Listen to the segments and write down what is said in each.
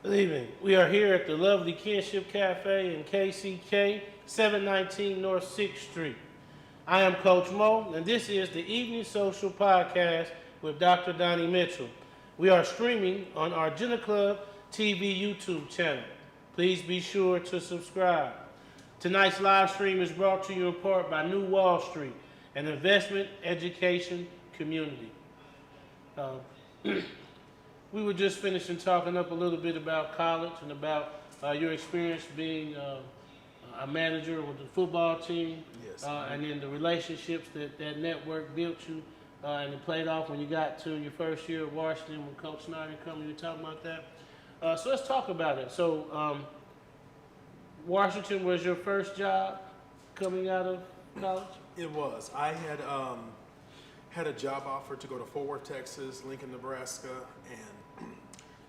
Good evening. We are here at the lovely Kinship Cafe in KCK, 719 North 6th Street. I am Coach Mo, and this is the Evening Social Podcast with Dr. Donnie Mitchell. We are streaming on our Jenna Club TV YouTube channel. Please be sure to subscribe. Tonight's live stream is brought to you in part by New Wall Street, an investment education community. We were just finishing talking up a little bit about college and about your experience being a manager with the football team. Yes. And then the relationships that network built you and it played off when you got to your first year at Washington when Coach Snyder come. You were talking about that. So let's talk about it. So Washington was your first job coming out of college? It was. I had a job offer to go to Fort Worth, Texas, Lincoln, Nebraska, and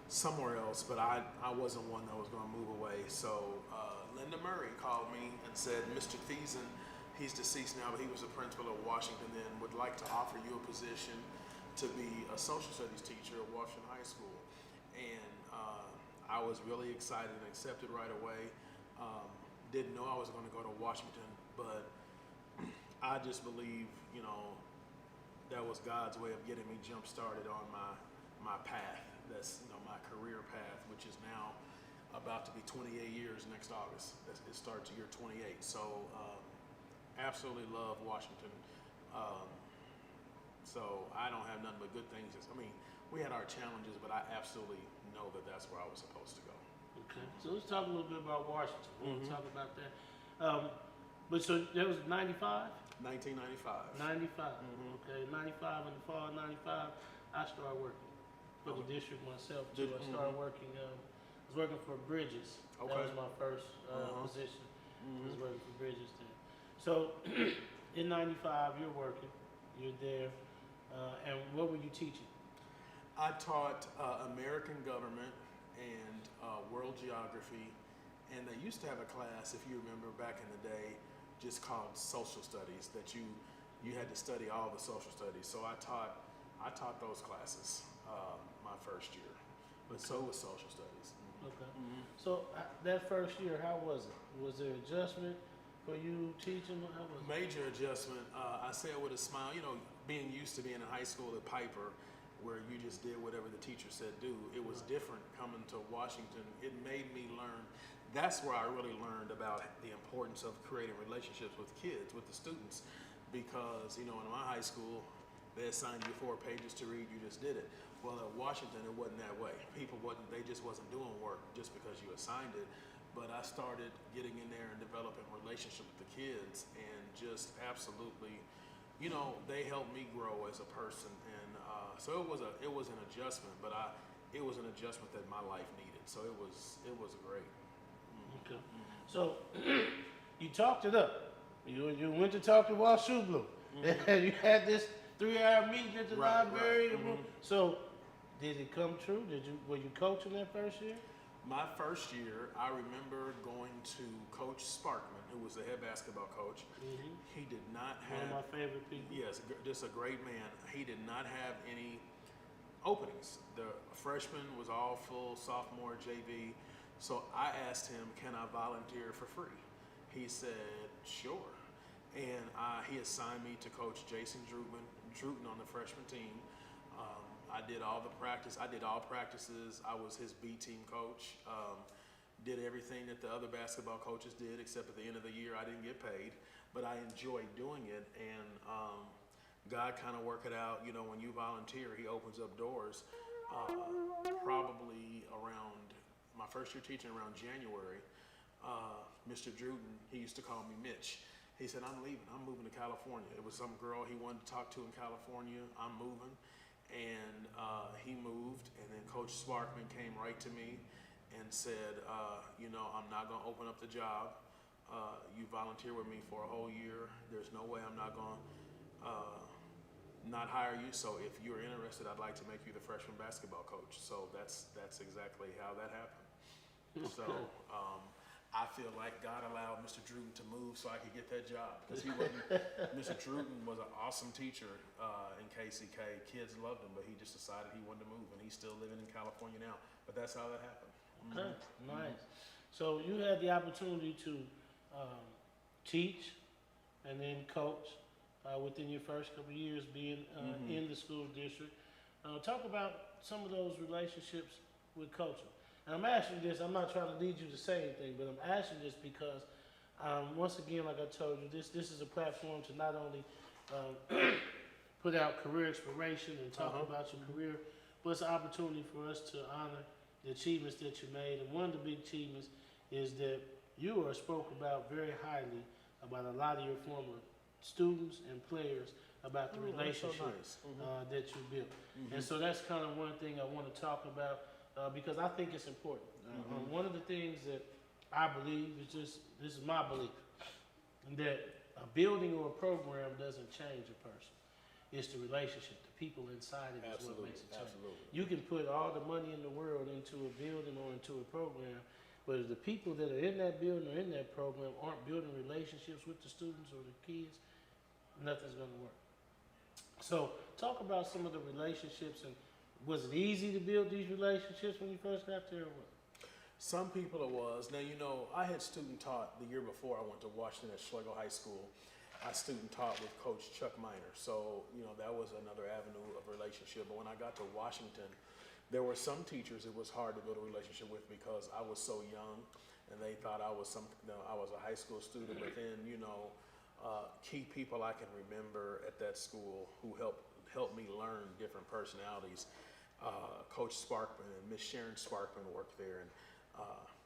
somewhere else, but I wasn't one that was going to move away. So Linda Murray called me and said, Mr. Thiessen, he's deceased now, but he was the principal of Washington then, would like to offer you a position to be a social studies teacher at Washington High School. And I was really excited and accepted right away. Didn't know I was going to go to Washington, but I just believe, that was God's way of getting me jump started on my path. That's my career path, which is now about to be 28 years next August. It starts year 28. So absolutely love Washington. So I don't have nothing but good things. We had our challenges, but I absolutely know that that's where I was supposed to go. Okay, so let's talk a little bit about Washington. We'll talk about that. But so that was 95? 1995. 95. Okay, 95 in the fall of 95, I started working for the district myself too. I started working, I was working for Bridges. Okay. That was my first position. I was working for Bridges then. So in 95, you're working, you're there, and what were you teaching? I taught American government and world geography, and they used to have a class, if you remember back in the day, just called social studies, that you had to study all the social studies. So I taught those classes my first year, but so was social studies. Okay. So that first year, how was it? Was there adjustment for you teaching? How was it? Major adjustment. I say it with a smile. Being used to being in high school at Piper, where you just did whatever the teacher said do. It was different coming to Washington. It made me learn. That's where I really learned about the importance of creating relationships with kids, with the students, because in my high school, they assigned you 4 pages to read. You just did it. Well, at Washington, it wasn't that way. They just wasn't doing work just because you assigned it. But I started getting in there and developing relationship with the kids, and just absolutely, they helped me grow as a person. And so it was an adjustment, but it was an adjustment that my life needed. So it was great. Okay. So you talked it up. You went to talk to Walt Schubloom. You had this 3-hour meeting at the library. Right. So did it come true? Were you coaching that first year? My first year, I remember going to Coach Sparkman, who was the head basketball coach. He did not One of have, my favorite people. yes, just a great man. He did not have any openings. The freshman was all full, sophomore, JV. So I asked him, can I volunteer for free? He said, sure. And he assigned me to coach Jason Druten on the freshman team. I did all the practice. I did all practices. I was his B team coach. Did everything that the other basketball coaches did, except at the end of the year, I didn't get paid. But I enjoyed doing it, and God kind of worked it out. You know, when you volunteer, He opens up doors. Probably around my first year teaching, around January, Mr. Druten, he used to call me Mitch. He said, I'm leaving. I'm moving to California. It was some girl he wanted to talk to in California. I'm moving. And he moved, and then Coach Sparkman came right to me and said, you know, I'm not going to open up the job. You volunteer with me for a whole year. There's no way I'm not going to not hire you. So if you're interested, I'd like to make you the freshman basketball coach. So that's exactly how that happened. So I feel like God allowed Mr. Druten to move so I could get that job, because he wasn't. Mr. Druten was an awesome teacher in KCK. Kids loved him, but he just decided he wanted to move, and he's still living in California now. But that's how that happened. Okay, nice. So you had the opportunity to teach and then coach within your first couple of years being in the school district. Talk about some of those relationships with coaching. And I'm asking this, I'm not trying to lead you to say anything, but I'm asking this because, once again, like I told you, this is a platform to not only put out career inspiration and talk about your career, but it's an opportunity for us to honor the achievements that you made. And one of the big achievements is that you are spoken about very highly about a lot of your former students and players about the relationship that you built. And so that's kind of one thing I want to talk about. Because I think it's important. One of the things that I believe is just, this is my belief, that a building or a program doesn't change a person. It's the relationship, the people inside it is what makes it change. You can put all the money in the world into a building or into a program, but if the people that are in that building or in that program aren't building relationships with the students or the kids, nothing's going to work. So talk about some of the relationships, and was it easy to build these relationships when you first got there or what? Some people it was. Now, you know, I had student taught the year before I went to Washington at Schlegel High School. I student taught with Coach Chuck Miner. So, you know, that was another avenue of relationship. But when I got to Washington, there were some teachers it was hard to build a relationship with because I was so young and they thought I was I was a high school student. But then, you know, key people I can remember at that school who helped me learn different personalities. Coach Sparkman and Miss Sharon Sparkman worked there, and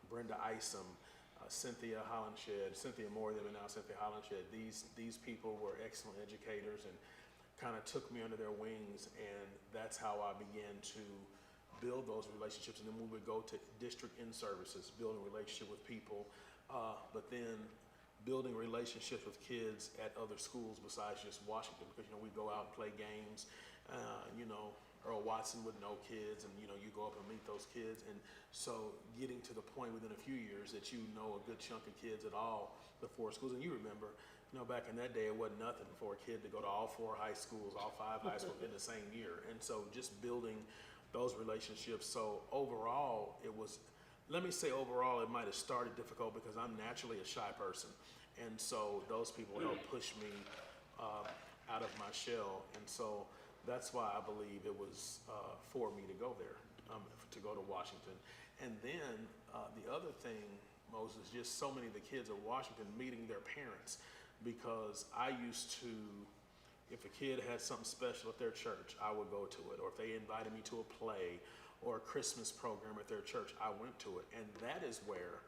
Brenda Isom, Cynthia Hollenshed, Cynthia Moore, them and now Cynthia Hollenshed. These people were excellent educators and kind of took me under their wings, and that's how I began to build those relationships. And then we would go to district in-services, building a relationship with people, but then building relationships with kids at other schools besides just Washington, because, you know, we go out and play games, you know, Earl Watson would know kids, and, you know, you go up and meet those kids. And so getting to the point within a few years that you know a good chunk of kids at all the four schools. And you remember, you know, back in that day, it wasn't nothing for a kid to go to all four high schools, all five high schools in the same year. And so just building those relationships. So overall, it was, let me say overall, it might have started difficult because I'm naturally a shy person. And so those people helped push me out of my shell. And so that's why I believe it was for me to go there, to go to Washington. And then the other thing, Moses, just so many of the kids at Washington meeting their parents, because I used to, if a kid had something special at their church, I would go to it. Or if they invited me to a play or a Christmas program at their church, I went to it. And that is where,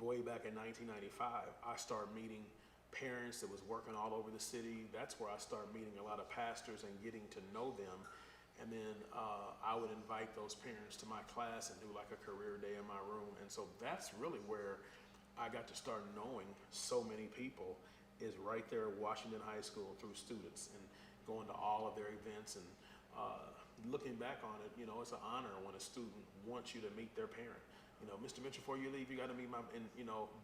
way back in 1995, I started meeting parents that was working all over the city. That's where I started meeting a lot of pastors and getting to know them. And then I would invite those parents to my class and do like a career day in my room. And so that's really where I got to start knowing so many people, is right there at Washington High School through students and going to all of their events. And looking back on it, you know, it's an honor when a student wants you to meet their parent. Mr. Mitchell, before you leave, you got to meet my, and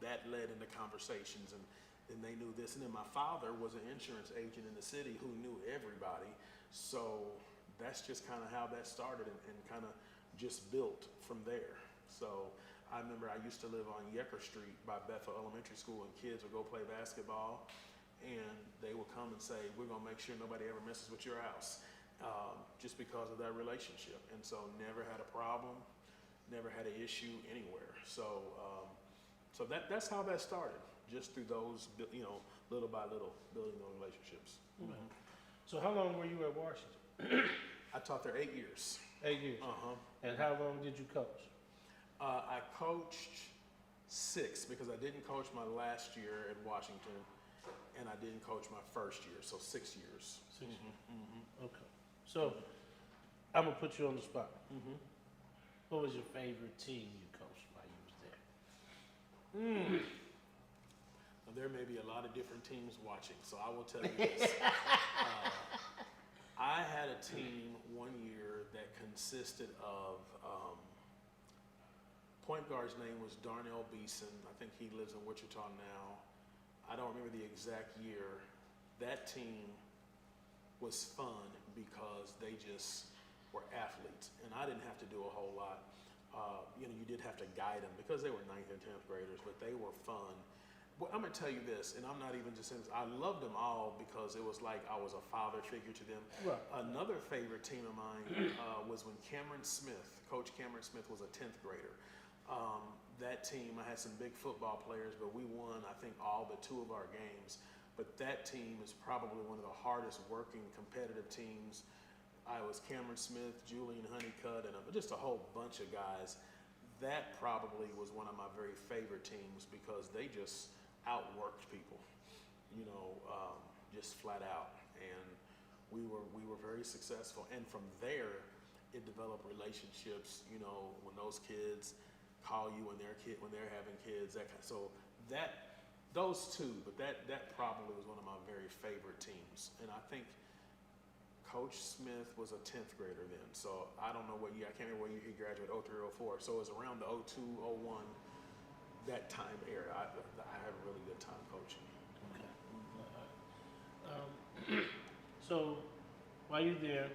that led into conversations, and they knew this. And then my father was an insurance agent in the city who knew everybody. So that's just kind of how that started, and kind of just built from there. So I remember I used to live on Yecker Street by Bethel Elementary School, and kids would go play basketball, and they would come and say, we're going to make sure nobody ever messes with your house, just because of that relationship. And so never had a problem, never had an issue anywhere. So that's how that started, just through those, little by little, building those relationships. Right. So how long were you at Washington? I taught there 8 years. 8 years. And how long did you coach? I coached 6, because I didn't coach my last year at Washington, and I didn't coach my first year, so 6 years. 6 years. Okay. So I'm gonna put you on the spot. What was your favorite team you coached while you was there? Now, there may be a lot of different teams watching, so I will tell you this. I had a team one year that consisted of, point guard's name was Darnell Beeson. I think he lives in Wichita now. I don't remember the exact year. That team was fun because they just were athletes, and I didn't have to do a whole lot. You did have to guide them because they were 9th and 10th graders, but they were fun. Well, I'm gonna tell you this, and I'm not even just saying this, I loved them all because it was like I was a father figure to them. Right. Another favorite team of mine was when Coach Cameron Smith was a 10th grader. That team, I had some big football players, but we won, I think, all but 2 of our games. But that team is probably one of the hardest working competitive teams. I was Cameron Smith, Julian Honeycutt, and just a whole bunch of guys. That probably was one of my very favorite teams because they just outworked people, just flat out. And we were very successful. And from there, it developed relationships, when those kids call you when they're having kids, those 2, but that probably was one of my very favorite teams. And I think Coach Smith was a 10th grader then, so I don't know what year, I can't remember what year he graduated, 03, 04. So it was around the 02, 01, that time era. I had a really good time coaching. Okay. So while you're there,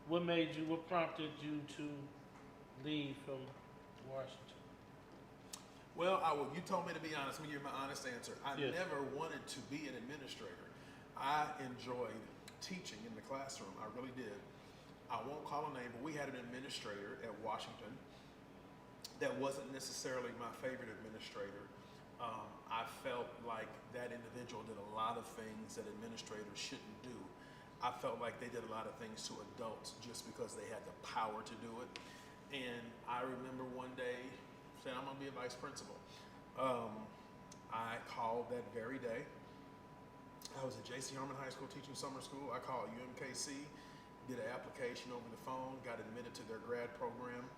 what prompted you to leave from Washington? Well, you told me to be honest. Let me give you my honest answer. I Yes. never wanted to be an administrator. I enjoyed teaching in the classroom. I really did. I won't call a name, but we had an administrator at Washington that wasn't necessarily my favorite administrator. I felt like that individual did a lot of things that administrators shouldn't do. I felt like they did a lot of things to adults just because they had the power to do it. And I remember one day saying, I'm gonna be a vice principal. I called that very day. I was at J.C. Harmon High School teaching summer school. I called UMKC, did an application over the phone, got admitted to their grad program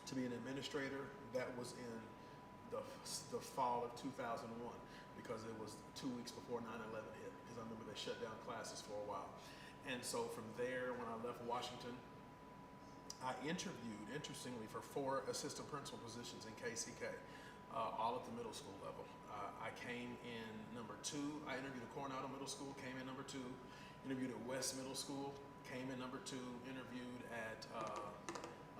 to be an administrator. That was in the fall of 2001 because it was 2 weeks before 9/11 hit, because I remember they shut down classes for a while. And so from there, when I left Washington, I interviewed, interestingly, for 4 assistant principal positions in KCK, all at the middle school level. I came in number 2. I interviewed at Coronado Middle School, came in number 2. Interviewed at West Middle School, came in number 2. Interviewed at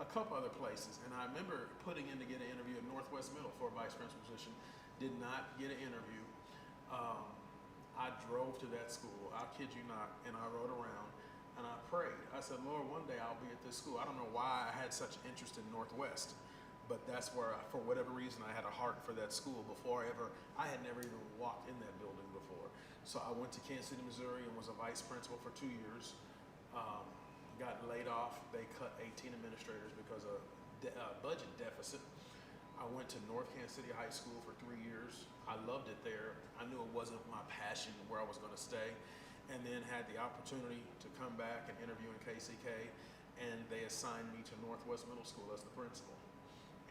a couple other places. And I remember putting in to get an interview at Northwest Middle for a vice principal position. Did not get an interview. I drove to that school, I kid you not, and I rode around. And I prayed. I said, Lord, one day I'll be at this school. I don't know why I had such interest in Northwest, but that's where, for whatever reason, I had a heart for that school before I had never even walked in that building before. So I went to Kansas City, Missouri, and was a vice principal for 2 years. Got laid off. They cut 18 administrators because of budget deficit. I went to North Kansas City High School for 3 years. I loved it there. I knew it wasn't my passion where I was going to stay. And then had the opportunity to come back and interview in KCK, and they assigned me to Northwest Middle School as the principal.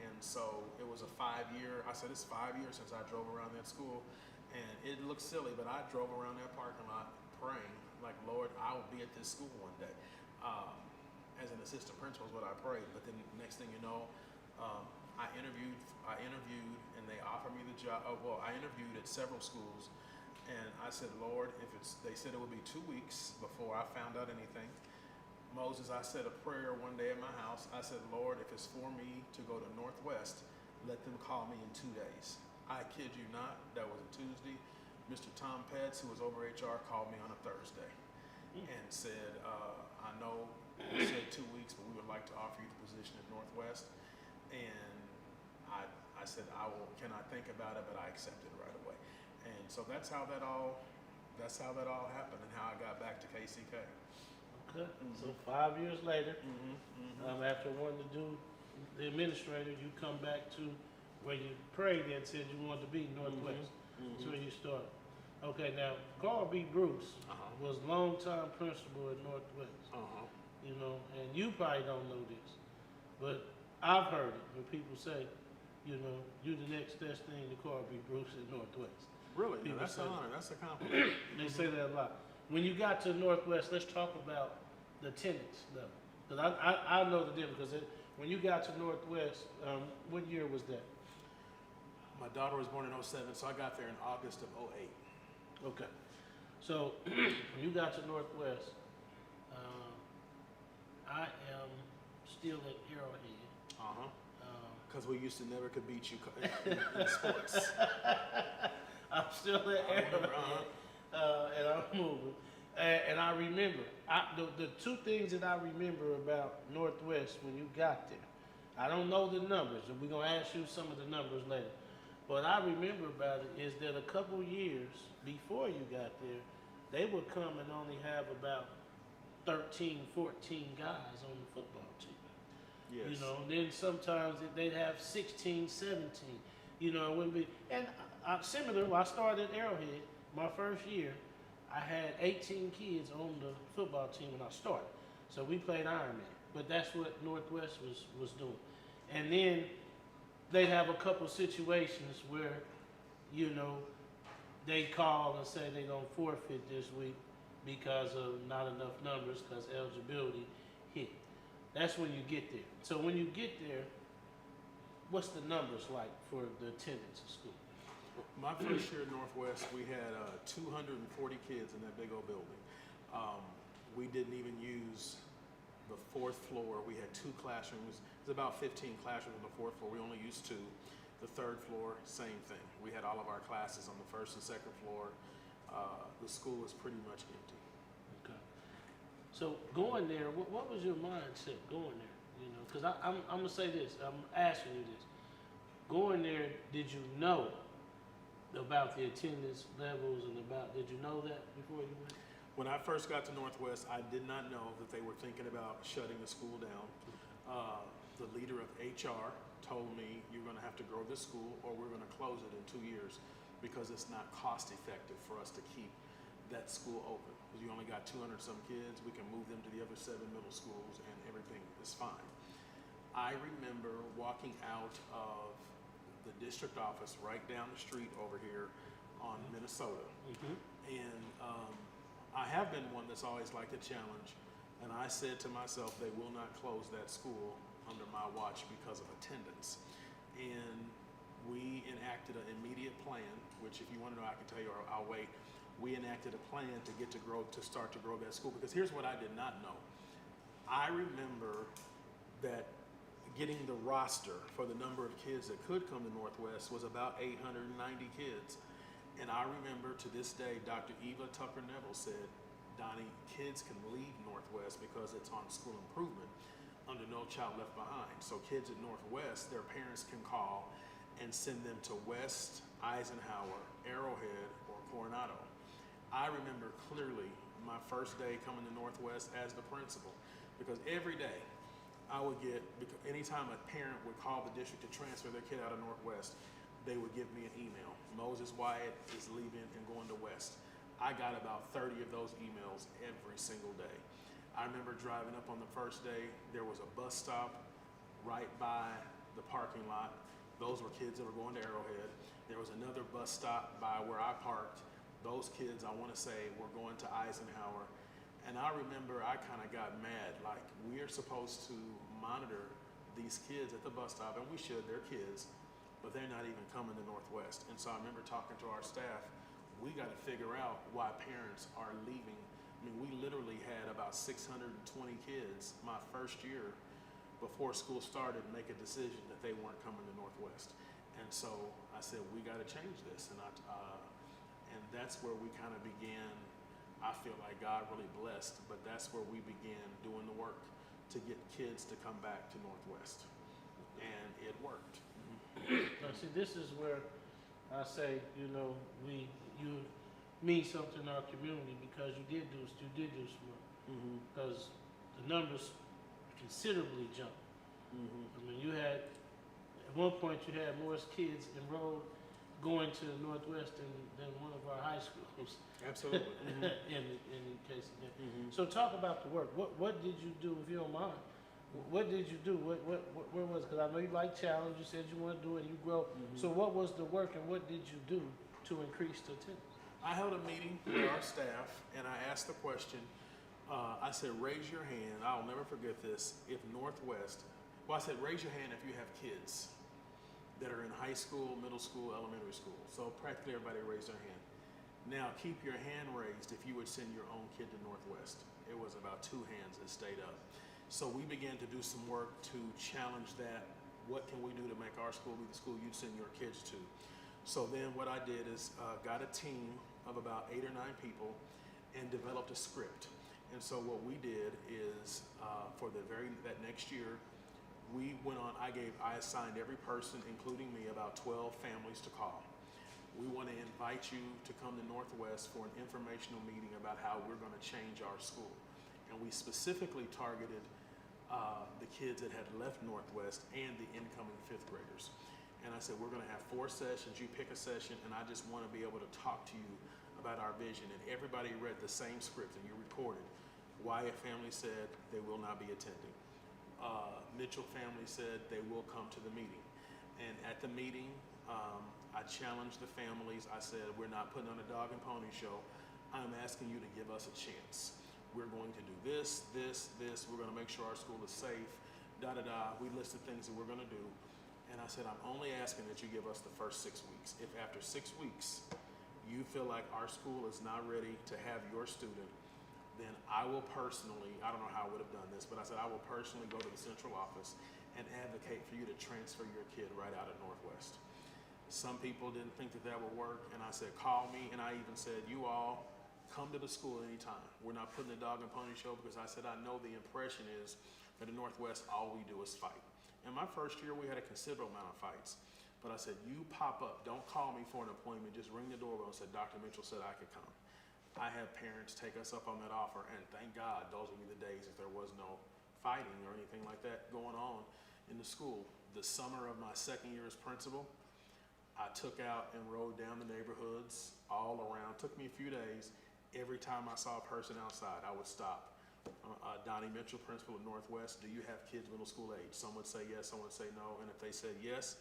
And so it was a 5-year, I said it's 5 years since I drove around that school, and it looked silly, but I drove around that parking lot praying, like, Lord, I will be at this school one day. As an assistant principal is what I prayed, but then next thing you know, I interviewed, and they offered me the job. Oh, well, I interviewed at several schools, and I said, Lord, they said it would be 2 weeks before I found out anything. Moses, I said a prayer one day at my house. I said, Lord, if it's for me to go to Northwest, let them call me in 2 days. I kid you not, that was a Tuesday. Mr. Tom Petts, who was over HR, called me on a Thursday and said, I know you said 2 weeks, but we would like to offer you the position at Northwest. And I said, can I think about it, but I accepted right away. And so that's how that all happened, and how I got back to KCK. Okay. So 5 years later, after wanting to do the administrator, you come back to where you prayed and said you wanted to be Northwest. That's where you started. Okay, now Carl B. Bruce was longtime principal at Northwest. You know, and you probably don't know this, but I've heard it when people say, you know, you're the next best thing to Carl B. Bruce at Northwest. Really? No, that's an honor. That's a compliment. They say that a lot. When you got to Northwest, let's talk about the attendance level. Because I know the difference. Because when you got to Northwest, what year was that? My daughter was born in 07, so I got there in August of 08. Okay. So when you got to Northwest, I am still at Arrowhead. Because we used to never could beat you in sports. I'm still at Arrowhead, and I'm moving. And I remember, the two things that I remember about Northwest when you got there, I don't know the numbers, and we're going to ask you some of the numbers later. What I remember about it is that a couple years before you got there, they would come and only have about 13, 14 guys on the football team. Yes. You know, and then sometimes they'd have 16, 17. You know, it wouldn't be. And similar, when I started at Arrowhead, my first year, I had 18 kids on the football team when I started. So we played Ironman. But that's what Northwest was doing. And then they'd have a couple situations where, you know, they call and say they're going to forfeit this week because of not enough numbers because eligibility hit. That's when you get there. So when you get there, what's the numbers like for the attendance at school? My first year at Northwest, we had 240 kids in that big old building. We didn't even use the fourth floor. We had 2 classrooms. There's about 15 classrooms on the fourth floor. We only used 2. The third floor, same thing. We had all of our classes on the first and second floor. The school was pretty much empty. Okay. So going there, what was your mindset going there? You know, because I'm gonna say this. I'm asking you this. Going there, did you know about the attendance levels and did you know that before you went? When I first got to Northwest, I did not know that they were thinking about shutting the school down. The leader of HR told me, you're going to have to grow this school or we're going to close it in 2 years because it's not cost effective for us to keep that school open. Because you only got 200 some kids, we can move them to the other 7 middle schools and everything is fine. I remember walking out of the district office right down the street over here on Minnesota. And I have been one that's always liked a challenge. And I said to myself, they will not close that school under my watch because of attendance. And we enacted an immediate plan, which if you want to know, I can tell you, or I'll wait. We enacted a plan to start to grow that school, because here's what I did not know. I remember that getting the roster for the number of kids that could come to Northwest was about 890 kids. And I remember to this day, Dr. Eva Tucker Neville said, Donnie, kids can leave Northwest because it's on school improvement under No Child Left Behind. So kids at Northwest, their parents can call and send them to West, Eisenhower, Arrowhead, or Coronado. I remember clearly my first day coming to Northwest as the principal, because every day I would get, anytime a parent would call the district to transfer their kid out of Northwest, they would give me an email. Moses Wyatt is leaving and going to West. I got about 30 of those emails every single day. I remember driving up on the first day, there was a bus stop right by the parking lot. Those were kids that were going to Arrowhead. There was another bus stop by where I parked. Those kids, I want to say, were going to Eisenhower. And I remember I kind of got mad, like, we are supposed to monitor these kids at the bus stop, and we should, they're kids, but they're not even coming to Northwest. And so I remember talking to our staff, we got to figure out why parents are leaving. I mean, we literally had about 620 kids my first year before school started make a decision that they weren't coming to Northwest. And so I said, we got to change this. And that's where we kind of began. I feel like God really blessed, but that's where we began doing the work to get kids to come back to Northwest. And it worked. Now, see, this is where I say, you mean something in our community because you did do some work. Because the numbers considerably jumped. I mean, at one point you had more kids enrolled going to the Northwest than one of our high schools. Absolutely. in case of that. So talk about the work. What did you do, if you don't mind? What did you do? Where was it? Because I know you like challenge. You said you want to do it and you grow. So what was the work and what did you do to increase the attendance? I held a meeting with our staff and I asked the question. I said, raise your hand. I'll never forget this. If Northwest, I said, raise your hand if you have kids that are in high school, middle school, elementary school. So practically everybody raised their hand. Now keep your hand raised if you would send your own kid to Northwest. It was about 2 hands that stayed up. So we began to do some work to challenge that. What can we do to make our school be the school you'd send your kids to? So then what I did is got a team of about 8 or 9 people and developed a script. And so what we did is for that next year, we went on, I assigned every person, including me, about 12 families to call. We want to invite you to come to Northwest for an informational meeting about how we're going to change our school. And we specifically targeted the kids that had left Northwest and the incoming 5th graders. And I said, we're going to have 4 sessions, you pick a session, and I just want to be able to talk to you about our vision. And everybody read the same script and you recorded why a family said they will not be attending. Mitchell family said they will come to the meeting. And at the meeting, I challenged the families. I said, we're not putting on a dog and pony show. I'm asking you to give us a chance. We're going to do this, this, this. We're going to make sure our school is safe, da-da-da. We listed things that we're going to do. And I said, I'm only asking that you give us the first 6 weeks. If after 6 weeks, you feel like our school is not ready to have your student, then I will personally, I don't know how I would have done this, but I said I will personally go to the central office and advocate for you to transfer your kid right out of Northwest. Some people didn't think that would work, and I said, call me, and I even said, you all come to the school anytime. We're not putting a dog and pony show because I said I know the impression is that in Northwest, all we do is fight. In my first year, we had a considerable amount of fights, but I said, you pop up, don't call me for an appointment, just ring the doorbell and said, Dr. Mitchell said I could come. I had parents take us up on that offer, and thank God those would be the days if there was no fighting or anything like that going on in the school. The summer of my 2nd year as principal, I took out and rode down the neighborhoods all around. Took me a few days. Every time I saw a person outside, I would stop. Donnie Mitchell, principal at Northwest, do you have kids middle school age? Some would say yes, some would say no. And if they said yes,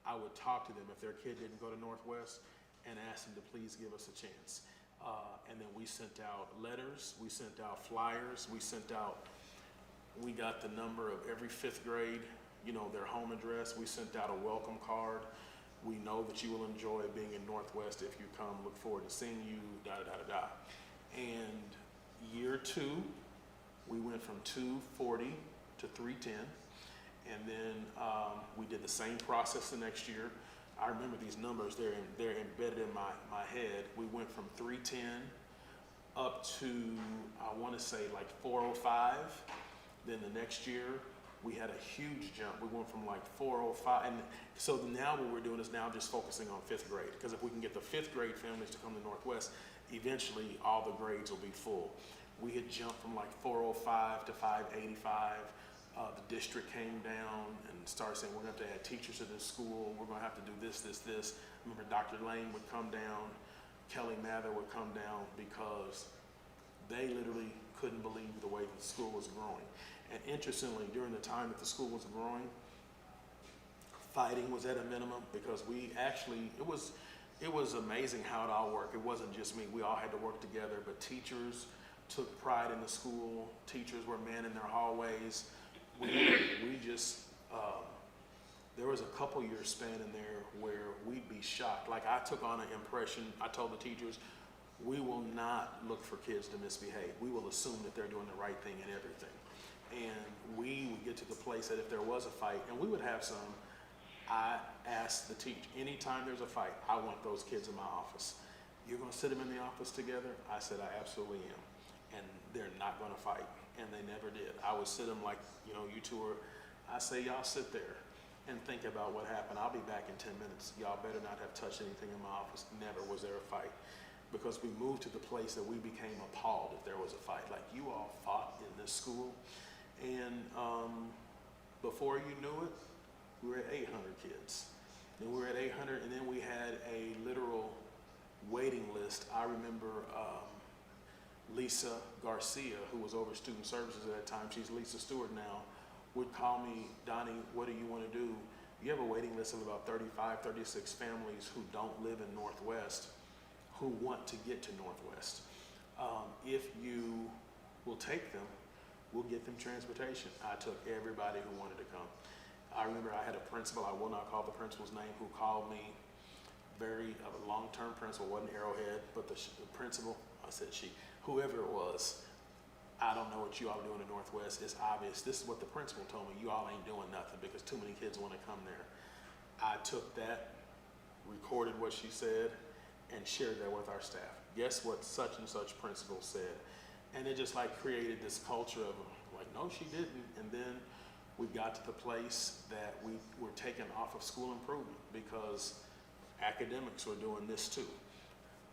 I would talk to them if their kid didn't go to Northwest and ask them to please give us a chance. And then we sent out letters, we sent out flyers, we got the number of every 5th grade, their home address. We sent out a welcome card. We know that you will enjoy being in Northwest if you come. Look forward to seeing you, da-da-da-da-da. And year 2, we went from 240 to 310. And then we did the same process the next year. I remember these numbers, they're embedded in my head. We went from 310 up to, I want to say like 405. Then the next year, we had a huge jump. We went from like 405. And so now what we're doing is now just focusing on 5th grade. Because if we can get the 5th grade families to come to Northwest, eventually all the grades will be full. We had jumped from like 405 to 585. The district came down and started saying, we're going to have to add teachers to this school. We're going to have to do this, this, this. I remember Dr. Lane would come down, Kelly Mather would come down because they literally couldn't believe the way that the school was growing. And interestingly, during the time that the school was growing, fighting was at a minimum because we actually, it was amazing how it all worked. It wasn't just me. We all had to work together, but teachers took pride in the school. Teachers were manning their hallways. We just there was a couple years span in there where we'd be shocked. Like I took on an impression, I told the teachers, we will not look for kids to misbehave. We will assume that they're doing the right thing in everything. And we would get to the place that if there was a fight, and we would have some, I asked the teacher, anytime there's a fight, I want those kids in my office. You're gonna sit them in the office together? I said, I absolutely am. And they're not gonna fight. And they never did. I would sit them like, you know, you two are, I say, y'all sit there and think about what happened. I'll be back in 10 minutes. Y'all better not have touched anything in my office. Never was there a fight. Because we moved to the place that we became appalled if there was a fight. Like, you all fought in this school. And before you knew it, we were at 800 kids. Then we were at 800, and then we had a literal waiting list. I remember Lisa Garcia, who was over student services at that time, she's Lisa Stewart now, would call me, Donnie, what do you want to do? You have a waiting list of about 35, 36 families who don't live in Northwest who want to get to Northwest. If you will take them, we'll get them transportation. I took everybody who wanted to come. I remember I had a principal, I will not call the principal's name, who called me, a long-term principal, wasn't Arrowhead, but the principal, I said she, whoever it was, I don't know what you all are doing in Northwest. It's obvious. This is what the principal told me. You all ain't doing nothing because too many kids want to come there. I took that, recorded what she said, and shared that with our staff. Guess what such and such principal said? And it just like created this culture of like, no, she didn't. And then we got to the place that we were taken off of school improvement because academics were doing this too.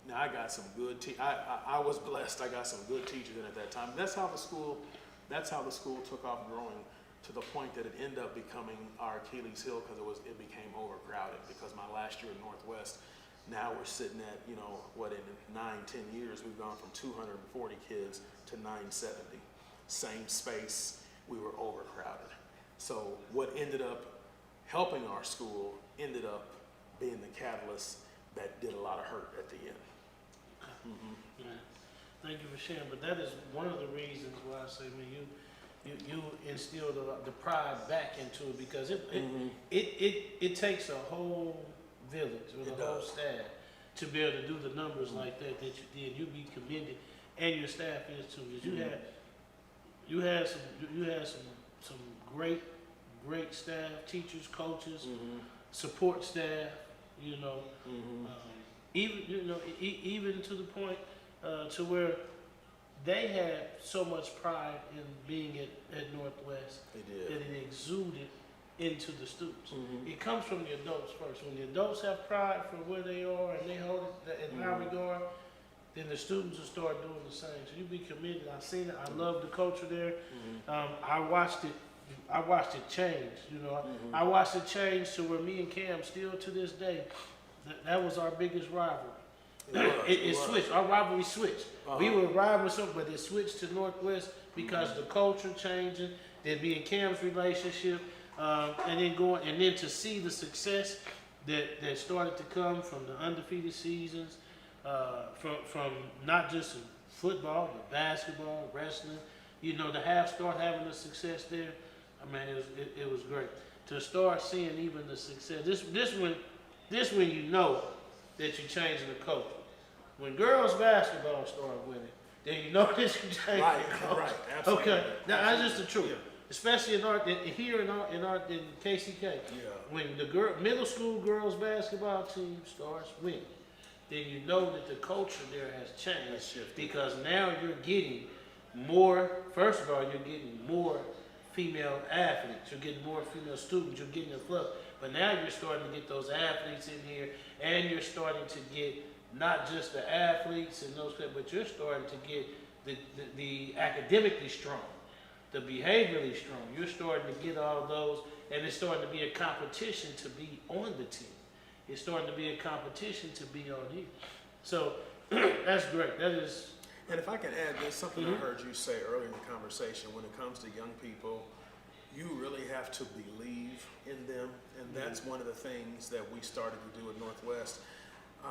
Now I got some good, I was blessed. I got some good teachers in at that time. That's how the school took off growing to the point that it ended up becoming our Achilles heel because it became overcrowded because my last year at Northwest, now we're sitting at, you know, what in 9-10 years, we've gone from 240 kids to 970. Same space, we were overcrowded. So what ended up helping our school ended up being the catalyst that did a lot of hurt at the end. Yeah. Thank you for sharing, but that is one of the reasons why I say, man, you instilled the pride back into it because it takes a whole village with a whole staff to be able to do the numbers like that you did. You be commended, and your staff is too. Because you had some great staff, teachers, coaches, support staff. You know, even to the point to where they had so much pride in being at Northwest that it exuded into the students. It comes from the adults first. When the adults have pride for where they are and they hold it in high regard, then the students will start doing the same. So you be committed. I've seen it. I love the culture there. I watched it change. You know, I watched it change to where me and Cam still to this day. That was our biggest rivalry. It switched. Our rivalry switched. We were rivals, but it switched to Northwest because the culture changing. Then being Cam's relationship, and then to see the success that started to come from the undefeated seasons, from not just football but basketball, wrestling. You know, to start having the success there. I mean, it was great to start seeing even the success. This when you know that you're changing the culture. When girls basketball start winning, then you know that you're changing the culture. Right, absolutely. Okay, now that's just the truth. Yeah. Especially in KCK. Yeah. When the middle school girls basketball team starts winning, then you know that the culture there has changed because now you're getting more. First of all, you're getting more female athletes. You're getting more female students. You're getting a flood. But now you're starting to get those athletes in here, and you're starting to get not just the athletes and those, but you're starting to get the academically strong, the behaviorally strong. You're starting to get all those, and it's starting to be a competition to be on the team. It's starting to be a competition to be on here. So that's great. That is. And if I can add, there's something I heard you say earlier in the conversation. When it comes to young people, you really have to believe in them, and that's one of the things that we started to do at Northwest.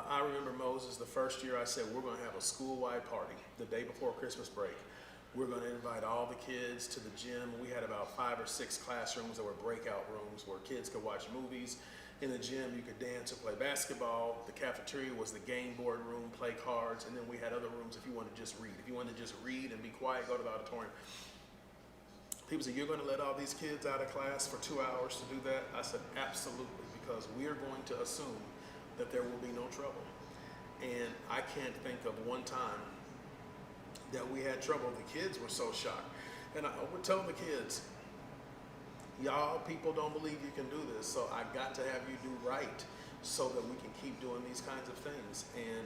I remember, Moses, the first year I said, we're going to have a school-wide party the day before Christmas break. We're going to invite all the kids to the gym. We had about 5 or 6 classrooms that were breakout rooms where kids could watch movies. In the gym, you could dance or play basketball. The cafeteria was the game board room, play cards, and then we had other rooms if you wanted to just read. If you wanted to just read and be quiet, go to the auditorium. People say, you're going to let all these kids out of class for 2 hours to do that? I said, absolutely, because we're going to assume that there will be no trouble. And I can't think of one time that we had trouble. The kids were so shocked. And I would tell the kids, y'all people don't believe you can do this, so I got to have you do right so that we can keep doing these kinds of things. And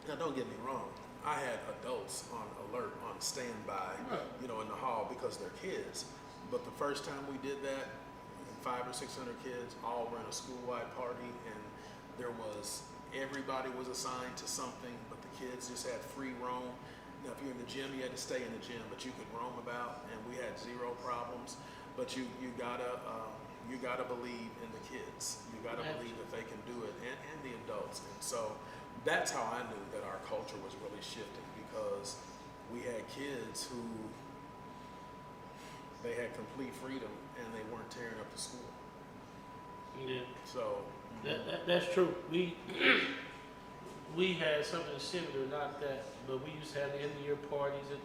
now don't get me wrong, I had adults on alert, on standby, in the hall because they're kids. But the first time we did that, 500 or 600 kids all were in a school-wide party, and everybody was assigned to something, but the kids just had free roam. Now, if you're in the gym, you had to stay in the gym, but you could roam about, and we had 0 problems. But you gotta believe in the kids. You gotta believe that they can do it, and the adults. And so that's how I knew that our culture was really shifting, because we had kids who they had complete freedom and they weren't tearing up the school. Yeah. So that's true. We had something similar, not that, but we used to have the end of year parties at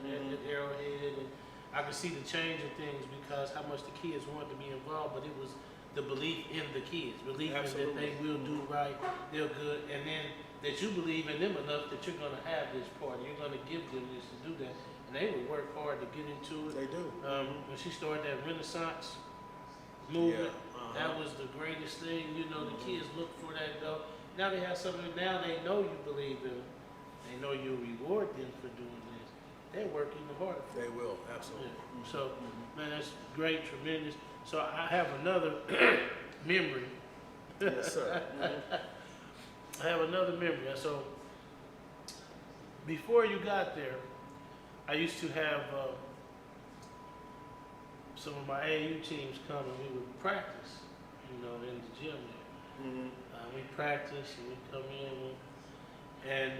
Arrowhead, and I could see the change in things because how much the kids wanted to be involved, but it was the belief in the kids, believing that they will do right, they're good, and then that you believe in them enough that you're going to have this party, you're going to give them this to do that, and they would work hard to get into it. they do. When she started that Renaissance movement, that was the greatest thing. The kids look for that though. Now they have something. Now they know you believe in them. They know you reward them for doing this. They work even harder for They it. will, absolutely. Yeah. So, man, that's great, tremendous. So I have another memory. Yes, sir. I have another memory. So before you got there, I used to have some of my AAU teams come and we would practice, in the gym there. Mm-hmm. We practice and we come in, and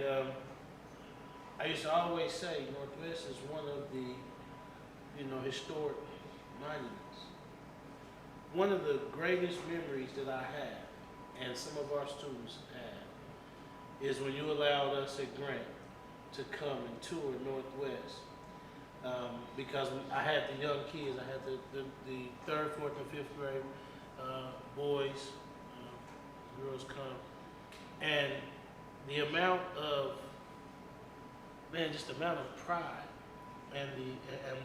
I used to always say Northwest is one of the, historic monuments. One of the greatest memories that I have, and some of our students have, is when you allowed us at Grant to come and tour Northwest. Because I had the young kids, I had the 3rd, 4th, and 5th grade boys, girls come, and the amount of, just the amount of pride and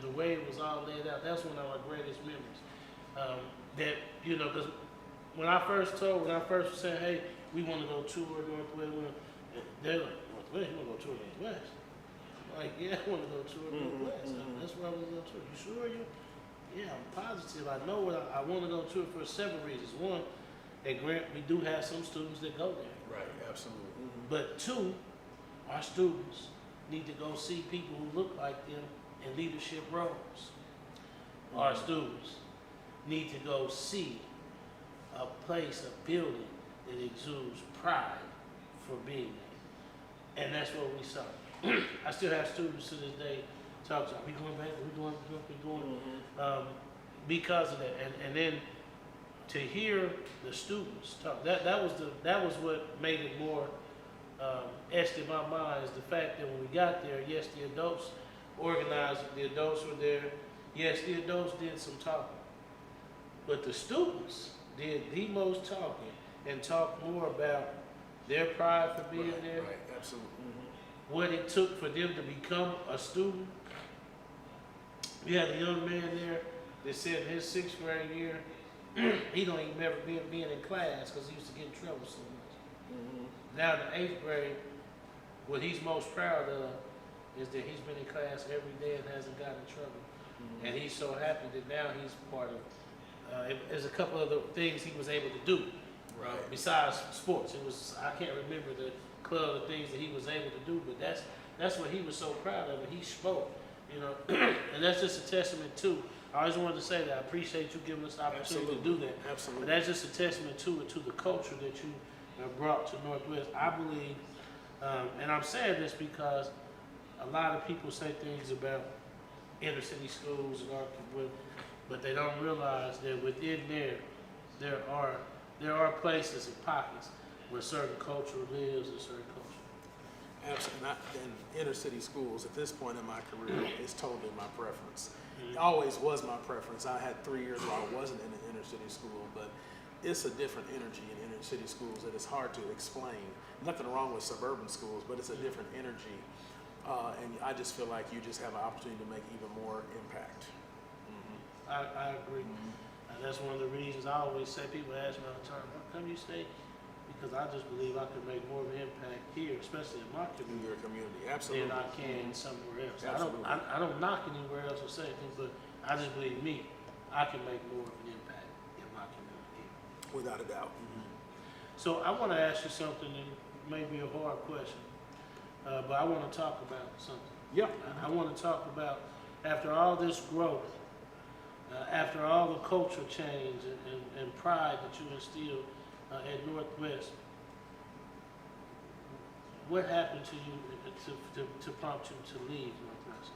the way it was all laid out, that's one of our greatest memories. Because when I first was saying, hey, we want to go tour Northwest, they're like, Northwest, you want to go tour Northwest? Like, yeah, I want to go tour Northwest. That's where I want to go tour. You sure Yeah, I'm positive. I know what I want to go tour for several reasons. One, at Grant, we do have some students that go there. Right, absolutely. But 2, our students need to go see people who look like them in leadership roles. Our students need to go see a place, a building that exudes pride for being there. And that's what we saw. I still have students to this day talk to, are we going back? We're going. Because of that. And then to hear the students talk, that was what made it more etched in my mind, is the fact that when we got there, yes, the adults organized it, the adults were there, yes, the adults did some talking, but the students did the most talking and talked more about their pride for being there, Right, absolutely. what it took for them to become a student. We had a young man there that said in his 6th grade year, he don't even remember being in class because he used to get in trouble so much. Now in the 8th grade, what he's most proud of is that he's been in class every day and hasn't gotten in trouble. And he's so happy that now he's part of, there's a couple other things he was able to do besides sports. I can't remember the club, the things that he was able to do, but that's what he was so proud of, and he spoke, and that's just a testament to. I always wanted to say that I appreciate you giving us the opportunity to do that. Absolutely. But that's just a testament to the culture that you brought to Northwest. I believe, and I'm saying this because a lot of people say things about inner city schools and but they don't realize that within there are places and pockets where certain culture lives and certain culture. Absolutely not. In inner city schools, at this point in my career, is totally my preference. It always was my preference. I had 3 years where I wasn't in an inner city school, but it's a different energy in inner city schools that is hard to explain. Nothing wrong with suburban schools, but it's a different energy. And I just feel like you just have an opportunity to make even more impact. I agree. That's one of the reasons I always say, people ask me all the time, how come you stay? Because I just believe I can make more of an impact here, especially in my In community, your community, absolutely. than I can somewhere else. Absolutely. I don't knock anywhere else or say anything, but I just believe I can make more of an impact in my community. Without a doubt. So I want to ask you something that may be a hard question, but I want to talk about something. Yeah. I want to talk about, after all this growth, after all the cultural change and pride that you instilled at Northwest, what happened to you to prompt you to leave Northwest?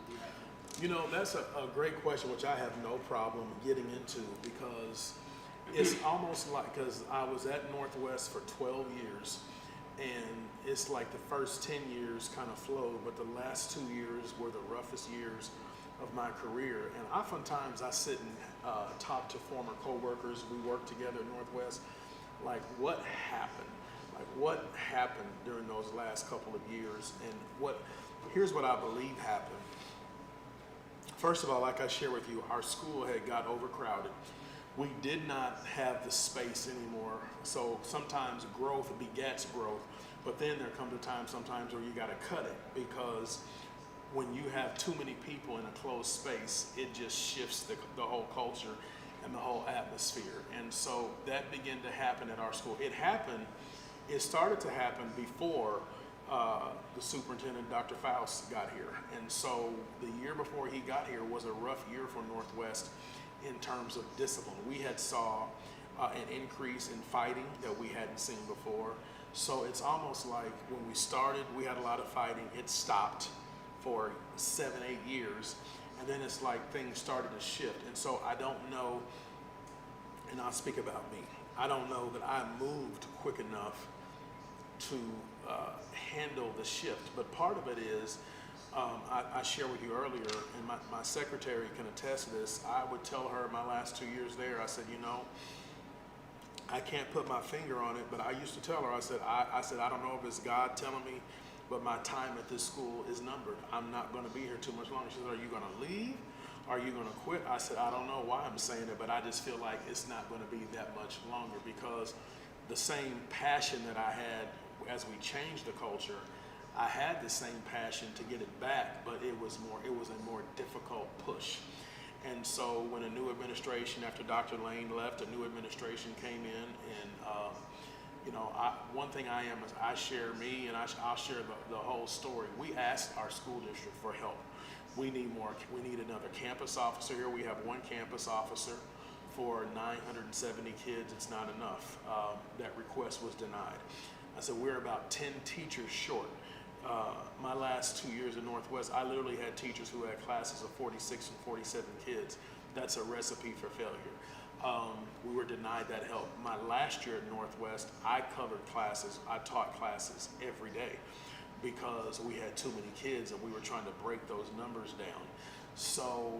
You know, that's a great question, which I have no problem getting into, because it's almost like, because I was at Northwest for 12 years, and it's like the first 10 years kind of flowed, but the last 2 years were the roughest years of my career. And oftentimes I sit and talk to former coworkers. We work together at Northwest. Like, what happened? Like, what happened during those last couple of years? And here's what I believe happened. First of all, like I shared with you, our school had got overcrowded. We did not have the space anymore. So sometimes growth begets growth, but then there comes a time sometimes where you got to cut it, because when you have too many people in a closed space, it just shifts the whole culture and the whole atmosphere. And so that began to happen at our school. It started to happen before the superintendent, Dr. Faust, got here. And so the year before he got here was a rough year for Northwest in terms of discipline. We had saw an increase in fighting that we hadn't seen before. So it's almost like when we started, we had a lot of fighting. It stopped for 7-8 years, and then it's like things started to shift. And so I don't know, and I'll speak about me, I don't know that I moved quick enough to handle the shift. But part of it is, I shared with you earlier, and my secretary can attest to this. I would tell her my last 2 years there, I said, you know, I can't put my finger on it, but I used to tell her, I said, I don't know if it's God telling me, but my time at this school is numbered. I'm not going to be here too much longer. She said, are you going to leave? Are you going to quit? I said, I don't know why I'm saying it, but I just feel like it's not going to be that much longer, because the same passion that I had as we changed the culture, I had the same passion to get it back, but it was a more difficult push. And so when a new administration, after Dr. Lane left, a new administration came in, and you know, one thing I am is I share me, and I'll share the whole story. We asked our school district for help. We need another campus officer here. We have one campus officer for 970 kids. It's not enough. That request was denied. I said, we're about 10 teachers short. My last 2 years at Northwest, I literally had teachers who had classes of 46 and 47 kids. That's a recipe for failure. We were denied that help. My last year at Northwest, I taught classes every day, because we had too many kids and we were trying to break those numbers down. So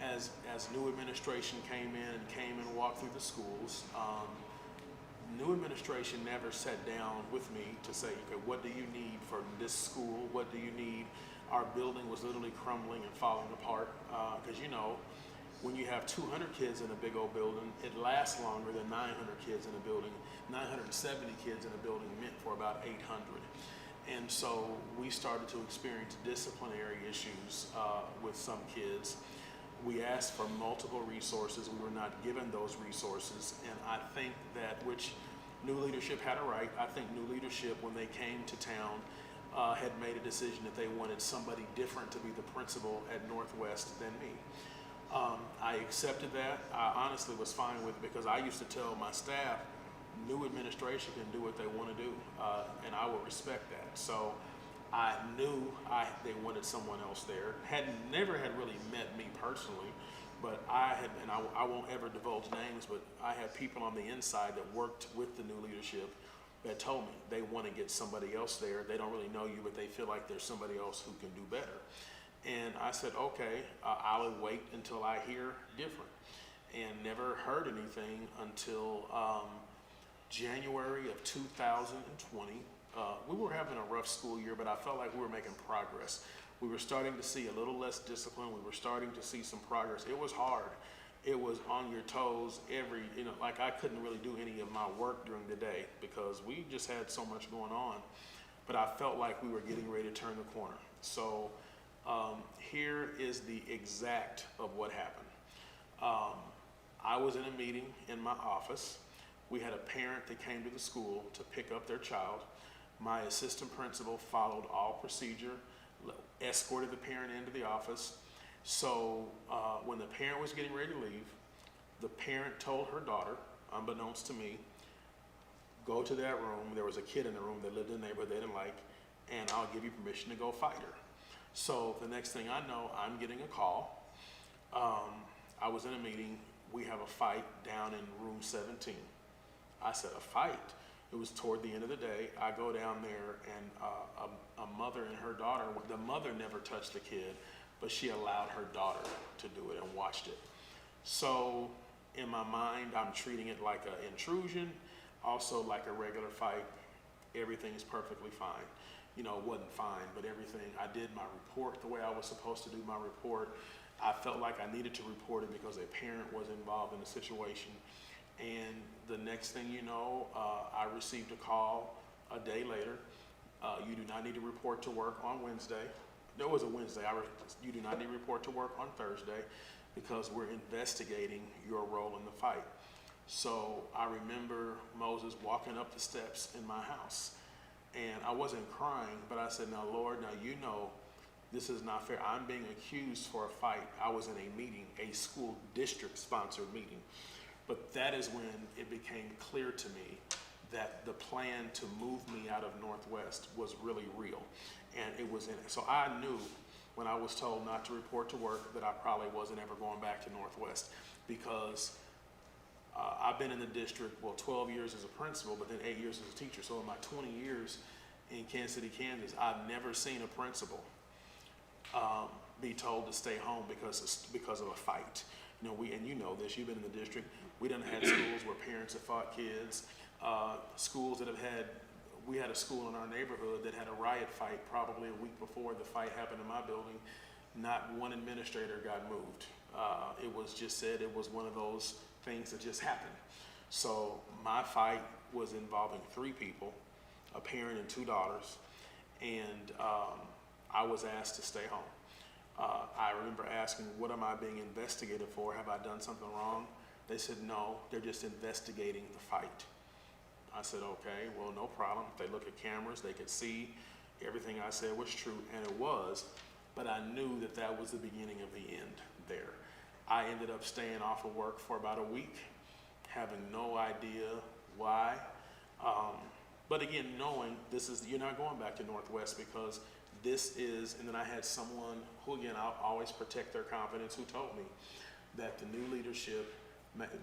as new administration came and walked through the schools, new administration never sat down with me to say, okay, what do you need for this school? What do you need? Our building was literally crumbling and falling apart, because you know, when you have 200 kids in a big old building, it lasts longer than 900 kids in a building. 970 kids in a building meant for about 800. And so we started to experience disciplinary issues with some kids. We asked for multiple resources. We were not given those resources. And I think that, which new leadership had a right, I think new leadership, when they came to town, had made a decision that they wanted somebody different to be the principal at Northwest than me. I accepted that. I honestly was fine with it, because I used to tell my staff, new administration can do what they want to do, and I will respect that. So I knew they wanted someone else there. Never had really met me personally, but I won't ever divulge names, but I had people on the inside that worked with the new leadership that told me they want to get somebody else there. They don't really know you, but they feel like there's somebody else who can do better. And I said, okay, I'll wait until I hear different. And never heard anything until January of 2020. We were having a rough school year, but I felt like we were making progress. We were starting to see a little less discipline. We were starting to see some progress. It was hard. It was on your toes like I couldn't really do any of my work during the day because we just had so much going on. But I felt like we were getting ready to turn the corner. So here is the exact of what happened. I was in a meeting in my office. We had a parent that came to the school to pick up their child. My assistant principal followed all procedure, escorted the parent into the office. So when the parent was getting ready to leave, the parent told her daughter, unbeknownst to me, go to that room. There was a kid in the room that lived in the neighborhood they didn't like, and I'll give you permission to go fight her. So the next thing I know, I'm getting a call. I was in a meeting. We have a fight down in room 17. I said, a fight? It was toward the end of the day. I go down there, and a mother and her daughter, the mother never touched the kid, but she allowed her daughter to do it and watched it. So in my mind, I'm treating it like an intrusion, also like a regular fight. Everything is perfectly fine. It wasn't fine, but everything, I did my report the way I was supposed to do my report. I felt like I needed to report it because a parent was involved in the situation. And the next thing you know, I received a call a day later. You do not need to report to work on Wednesday. There was a Wednesday. You do not need to report to work on Thursday because we're investigating your role in the fight. So I remember Moses walking up the steps in my house. And I wasn't crying, but I said, now, Lord, this is not fair. I'm being accused for a fight. I was in a meeting, a school district-sponsored meeting. But that is when it became clear to me that the plan to move me out of Northwest was really real. And it was in it. So I knew when I was told not to report to work that I probably wasn't ever going back to Northwest because I've been in the district, 12 years as a principal, but then 8 years as a teacher. So in my 20 years in Kansas City, Kansas, I've never seen a principal be told to stay home because of a fight. And you know this, you've been in the district. We done had schools where parents have fought kids, schools that we had a school in our neighborhood that had a riot fight probably a week before the fight happened in my building. Not one administrator got moved. It was just said it was one of those things that just happened. So my fight was involving 3 people, a parent and 2 daughters, and I was asked to stay home. I remember asking, what am I being investigated for? Have I done something wrong? They said, no, they're just investigating the fight. I said, okay, well, no problem. If they look at cameras, they could see everything I said was true, and it was, but I knew that that was the beginning of the end there. I ended up staying off of work for about a week, having no idea why. But again, knowing you're not going back to Northwest because and then I had someone who, again, I'll always protect their confidence, who told me that the new leadership,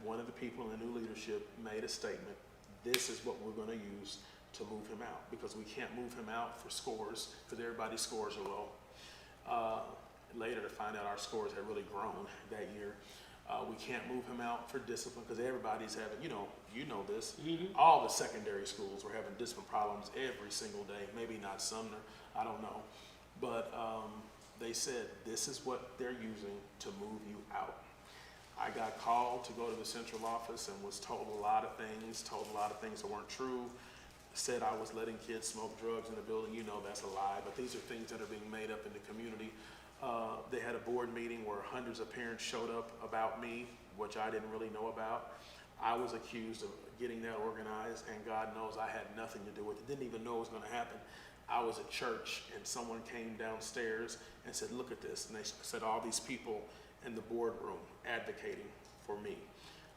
one of the people in the new leadership made a statement, this is what we're going to use to move him out because we can't move him out for scores because everybody's scores are low. Later to find out our scores had really grown that year. We can't move him out for discipline because everybody's having, you know this, all the secondary schools were having discipline problems every single day, maybe not Sumner, I don't know. But they said, this is what they're using to move you out. I got called to go to the central office and was told a lot of things that weren't true. Said I was letting kids smoke drugs in the building. That's a lie, but these are things that are being made up in the community. They had a board meeting where hundreds of parents showed up about me, which I didn't really know about. I was accused of getting that organized, and God knows I had nothing to do with it. Didn't even know it was going to happen. I was at church, and someone came downstairs and said, look at this. And they said all these people in the boardroom advocating for me.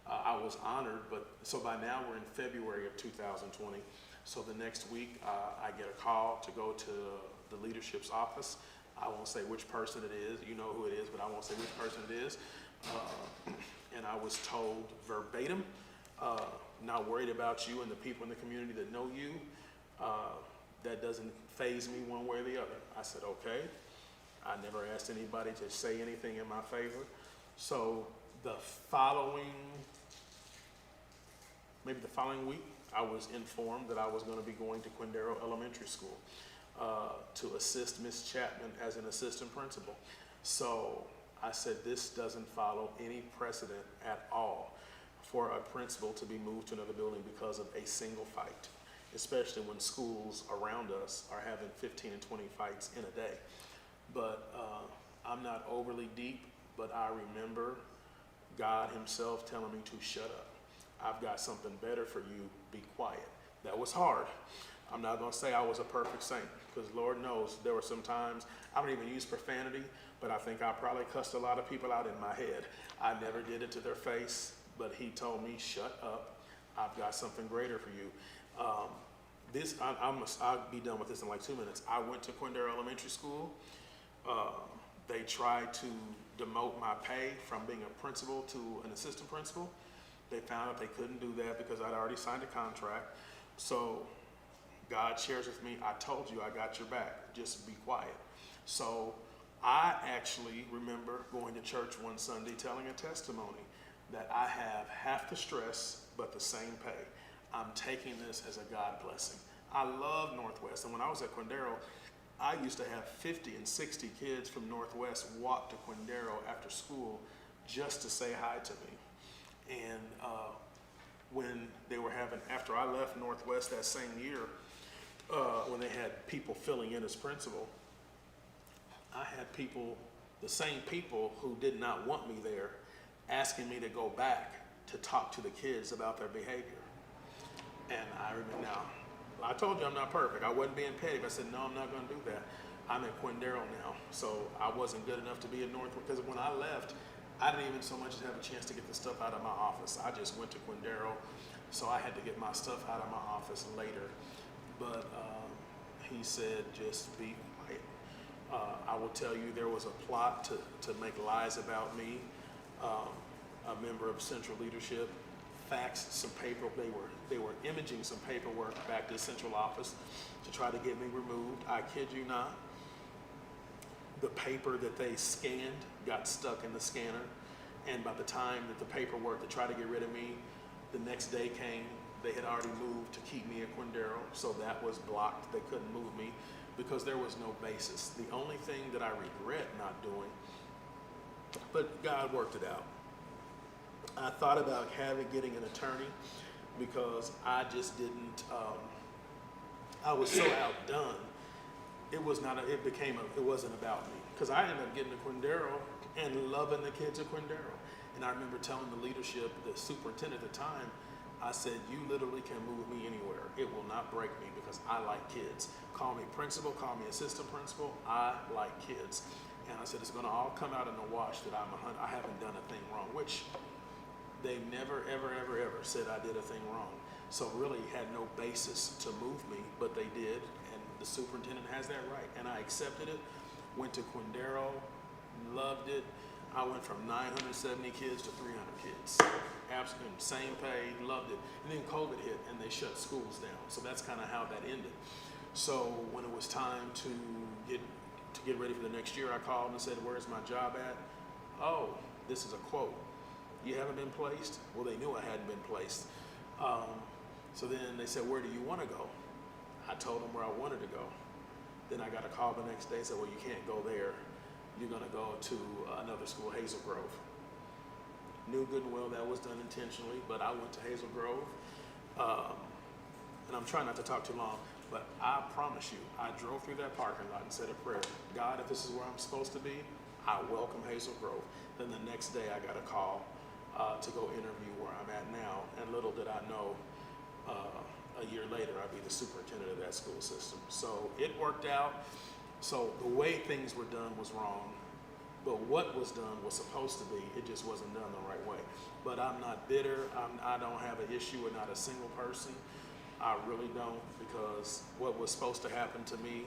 I was honored, so by now we're in February of 2020. So the next week, I get a call to go to the leadership's office. I won't say which person it is. You know who it is, but I won't say which person it is. And I was told verbatim, not worried about you and the people in the community that know you. That doesn't faze me one way or the other. I said, okay. I never asked anybody to say anything in my favor. So maybe the following week, I was informed that I was going to be going to Quindaro Elementary School to assist Miss Chapman as an assistant principal. So I said, this doesn't follow any precedent at all for a principal to be moved to another building because of a single fight, especially when schools around us are having 15 and 20 fights in a day. But I'm not overly deep, but I remember God himself telling me to shut up. I've got something better for you, be quiet. That was hard. I'm not gonna say I was a perfect saint, because Lord knows there were some times, I don't even use profanity, but I think I probably cussed a lot of people out in my head. I never did it to their face, but he told me, shut up, I've got something greater for you. I'll be done with this in like 2 minutes. I went to Quindaro Elementary School. They tried to demote my pay from being a principal to an assistant principal. They found out they couldn't do that because I'd already signed a contract. So God shares with me, I told you I got your back, just be quiet. So I actually remember going to church one Sunday telling a testimony that I have half the stress but the same pay. I'm taking this as a God blessing. I love Northwest, and when I was at Quindaro, I used to have 50 and 60 kids from Northwest walk to Quindaro after school just to say hi to me. And when they were after I left Northwest that same year, when they had people filling in as principal, I had the same people who did not want me there, asking me to go back to talk to the kids about their behavior. And I remember now, I told you I'm not perfect. I wasn't being petty, but I said, no, I'm not gonna do that. I'm at Quindaro now, so I wasn't good enough to be at Northwest, because when I left, I didn't even so much as have a chance to get the stuff out of my office. I just went to Quindaro, so I had to get my stuff out of my office later. But he said, just be quiet. I will tell you, there was a plot to make lies about me. A member of Central Leadership faxed some paper. They were imaging some paperwork back to the central office to try to get me removed. I kid you not. The paper that they scanned got stuck in the scanner, and by the time that the paperwork to try to get rid of me, the next day came, they had already moved to keep me at Quindaro, so that was blocked. They couldn't move me because there was no basis. The only thing that I regret not doing, but God worked it out. I thought about getting an attorney, because I just didn't, I was so outdone. It wasn't about me. Because I ended up getting to Quindaro and loving the kids at Quindaro. And I remember telling the leadership, the superintendent at the time, I said, you literally can move me anywhere. It will not break me, because I like kids. Call me principal, call me assistant principal, I like kids. And I said, it's gonna all come out in the wash that I haven't done a thing wrong, which they never, ever, ever, ever said I did a thing wrong. So really had no basis to move me, but they did, and the superintendent has that right. And I accepted it, went to Quindaro, loved it. I went from 970 kids to 300 kids. Absolutely, same pay, loved it. And then COVID hit and they shut schools down. So that's kind of how that ended. So when it was time to get ready for the next year, I called and said, where's my job at? Oh, this is a quote. You haven't been placed? Well, they knew I hadn't been placed. So then they said, where do you want to go? I told them where I wanted to go. Then I got a call the next day and said, well, you can't go there. You're going to go to another school, Hazel Grove. Knew good and well that was done intentionally, but I went to Hazel Grove. And I'm trying not to talk too long, but I promise you, I drove through that parking lot and said a prayer. God, if this is where I'm supposed to be, I welcome Hazel Grove. Then the next day I got a call to go interview where I'm at now. And little did I know, a year later, I'd be the superintendent of that school system. So it worked out. So the way things were done was wrong, but what was done was supposed to be. It just wasn't done the right way. But I'm not bitter. I don't have an issue with not a single person. I really don't, because what was supposed to happen to me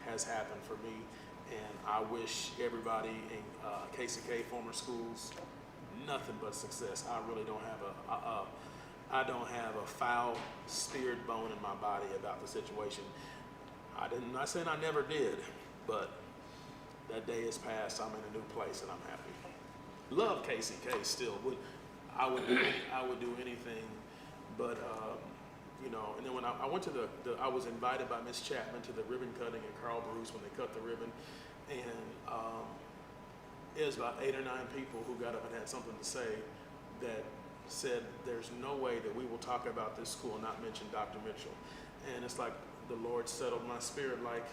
has happened for me, and I wish everybody in KCK former schools nothing but success. I really don't have I don't have a foul spirit bone in my body about the situation. I'm not saying I never did, but that day has passed. I'm in a new place and I'm happy. Love KCK still. I would do anything, but you know. And then when I went to I was invited by Miss Chapman to the ribbon cutting at Carl Bruce when they cut the ribbon, and it was about 8 or 9 people who got up and had something to say that said there's no way that we will talk about this school and not mention Dr. Mitchell. And it's like the Lord settled my spirit, like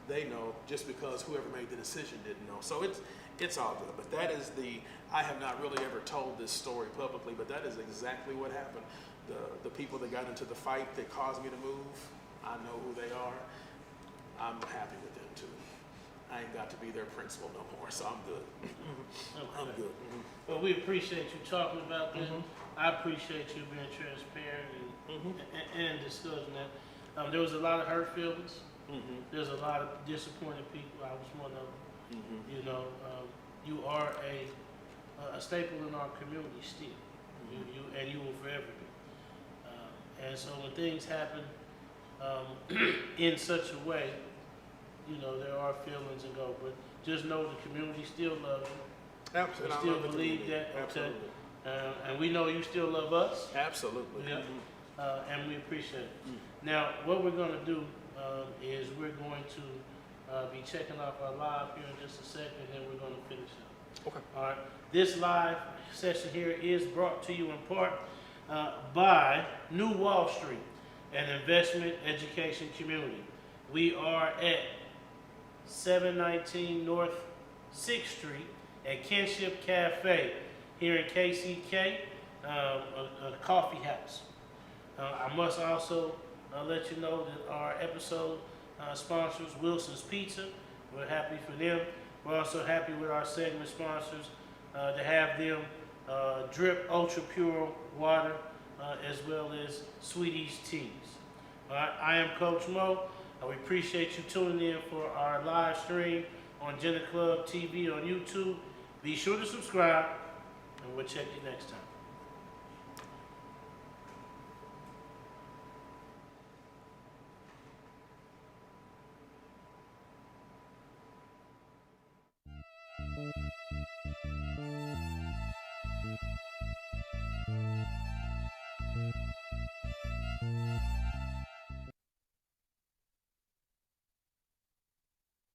they know, just because whoever made the decision didn't know. So it's all good. But that is I have not really ever told this story publicly, but that is exactly what happened. The people that got into the fight that caused me to move, I know who they are. I'm happy with them too. I ain't got to be their principal no more, so I'm good. Okay. I'm good. Well, we appreciate you talking about that. I appreciate you being transparent and discussing that. There was a lot of hurt feelings. There's a lot of disappointed people. I was one of them. You know, you are a staple in our community still. You will forever be. And so when things happen in such a way, you know, there are feelings and go, but just know the community still loves you. Absolutely. We still believe that. Absolutely. And we know you still love us. Absolutely. Yeah. And we appreciate it. Now, what we're going to do is we're going to be checking off our live here in just a second, and then we're going to finish up. Okay. All right. This live session here is brought to you in part by New Wall Street, an investment education community. We are at 719 North 6th Street at Kinship Cafe here in KCK, a coffee house. I must also let you know that our episode sponsors, Wilson's Pizza. We're happy for them. We're also happy with our segment sponsors to have them drip ultra pure water as well as Sweeties Teas. All right, I am Coach Mo. We appreciate you tuning in for our live stream on Jenna Club TV on YouTube. Be sure to subscribe, and we'll check you next time.